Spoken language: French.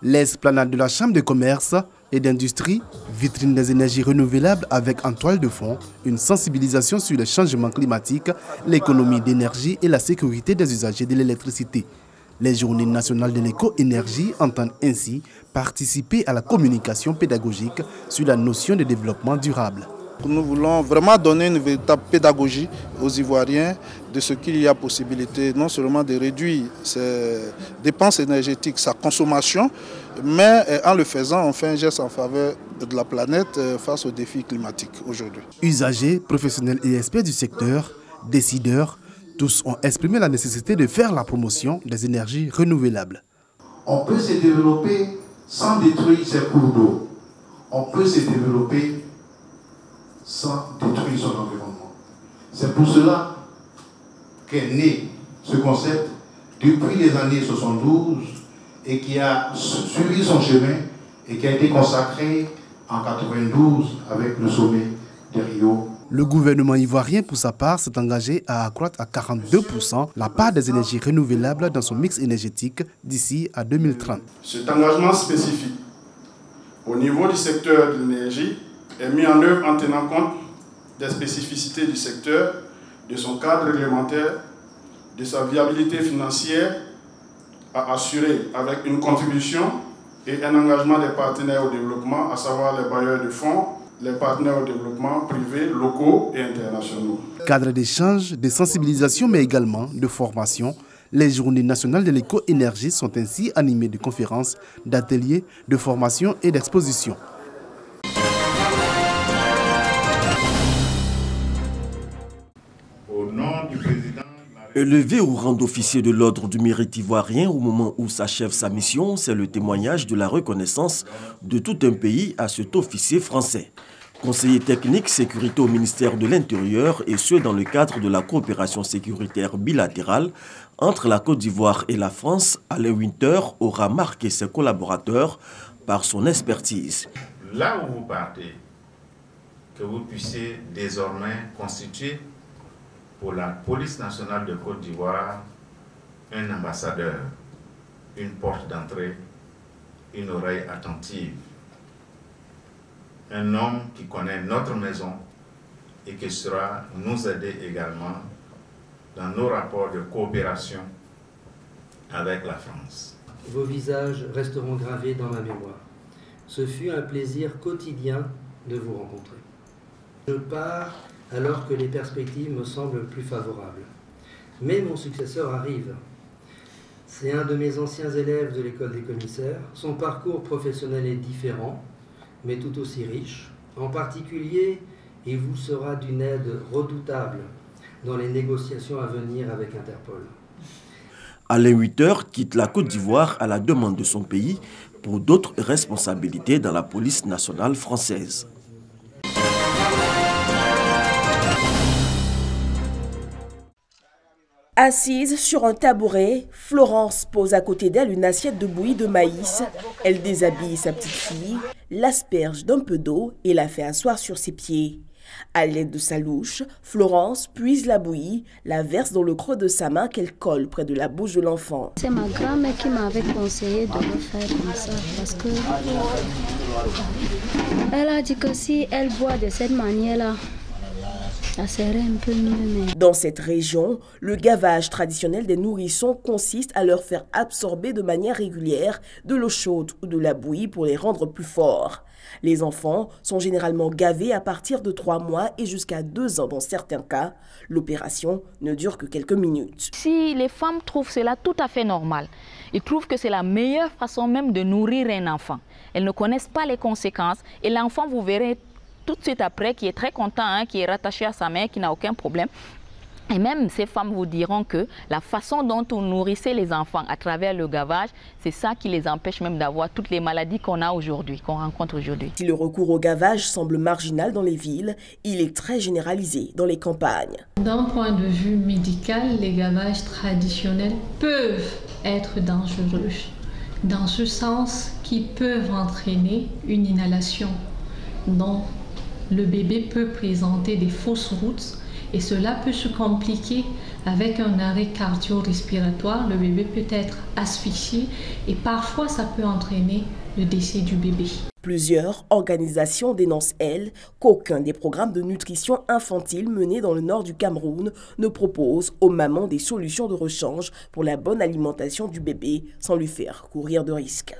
L'esplanade de la Chambre de commerce et d'industrie, vitrine des énergies renouvelables avec en toile de fond une sensibilisation sur le changement climatique, l'économie d'énergie et la sécurité des usagers de l'électricité. Les journées nationales de l'éco-énergie entendent ainsi participer à la communication pédagogique sur la notion de développement durable. Nous voulons vraiment donner une véritable pédagogie aux Ivoiriens de ce qu'il y a possibilité non seulement de réduire ses dépenses énergétiques, sa consommation, mais en le faisant, on fait un geste en faveur de la planète face aux défis climatiques aujourd'hui. Usagers, professionnels et experts du secteur, décideurs, tous ont exprimé la nécessité de faire la promotion des énergies renouvelables. On peut se développer sans détruire ses cours d'eau. On peut se développer sans détruire son environnement. C'est pour cela qu'est né ce concept depuis les années 72 et qui a suivi son chemin et qui a été consacré en 92 avec le sommet de Rio. Le gouvernement ivoirien, pour sa part, s'est engagé à accroître à 42% la part des énergies renouvelables dans son mix énergétique d'ici à 2030. Cet engagement spécifique au niveau du secteur de l'énergie est mis en œuvre en tenant compte des spécificités du secteur, de son cadre réglementaire, de sa viabilité financière à assurer avec une contribution et un engagement des partenaires au développement, à savoir les bailleurs de fonds, les partenaires au développement privés, locaux et internationaux. Cadre d'échange, de sensibilisation mais également de formation, les journées nationales de l'éco-énergie sont ainsi animées de conférences, d'ateliers, de formation et d'expositions. Élevé au rang d'officier de l'ordre du mérite ivoirien au moment où s'achève sa mission, c'est le témoignage de la reconnaissance de tout un pays à cet officier français. Conseiller technique sécurité au ministère de l'Intérieur et ce dans le cadre de la coopération sécuritaire bilatérale entre la Côte d'Ivoire et la France, Alain Winter aura marqué ses collaborateurs par son expertise. Là où vous partez, que vous puissiez désormais constituer pour la police nationale de Côte d'Ivoire un ambassadeur, une porte d'entrée, une oreille attentive, un homme qui connaît notre maison et qui sera nous aider également dans nos rapports de coopération avec la France. Vos visages resteront gravés dans ma mémoire. Ce fut un plaisir quotidien de vous rencontrer. Je pars alors que les perspectives me semblent plus favorables. Mais mon successeur arrive. C'est un de mes anciens élèves de l'école des commissaires. Son parcours professionnel est différent, mais tout aussi riche. En particulier, il vous sera d'une aide redoutable dans les négociations à venir avec Interpol. Alain Winter quitte la Côte d'Ivoire à la demande de son pays pour d'autres responsabilités dans la police nationale française. Assise sur un tabouret, Florence pose à côté d'elle une assiette de bouillie de maïs. Elle déshabille sa petite fille, l'asperge d'un peu d'eau et la fait asseoir sur ses pieds. À l'aide de sa louche, Florence puise la bouillie, la verse dans le creux de sa main qu'elle colle près de la bouche de l'enfant. C'est ma grand-mère qui m'avait conseillé de le faire comme ça parce que elle a dit que si elle boit de cette manière-là, ça serait un peu mieux. Mais... Dans cette région, le gavage traditionnel des nourrissons consiste à leur faire absorber de manière régulière de l'eau chaude ou de la bouillie pour les rendre plus forts. Les enfants sont généralement gavés à partir de 3 mois et jusqu'à 2 ans dans certains cas. L'opération ne dure que quelques minutes. Si les femmes trouvent cela tout à fait normal, ils trouvent que c'est la meilleure façon même de nourrir un enfant. Elles ne connaissent pas les conséquences et l'enfant, vous verrez tout de suite après, qui est très content, qui est rattaché à sa mère, qui n'a aucun problème. Et même ces femmes vous diront que la façon dont on nourrissait les enfants à travers le gavage, c'est ça qui les empêche même d'avoir toutes les maladies qu'on a aujourd'hui, qu'on rencontre aujourd'hui. Si le recours au gavage semble marginal dans les villes, il est très généralisé dans les campagnes. D'un point de vue médical, les gavages traditionnels peuvent être dangereux, dans ce sens qu'ils peuvent entraîner une inhalation dont le bébé peut présenter des fausses routes et cela peut se compliquer Avec un arrêt cardio-respiratoire, le bébé peut être asphyxié et parfois ça peut entraîner le décès du bébé. Plusieurs organisations dénoncent, elles, qu'aucun des programmes de nutrition infantile menés dans le nord du Cameroun ne propose aux mamans des solutions de rechange pour la bonne alimentation du bébé sans lui faire courir de risques.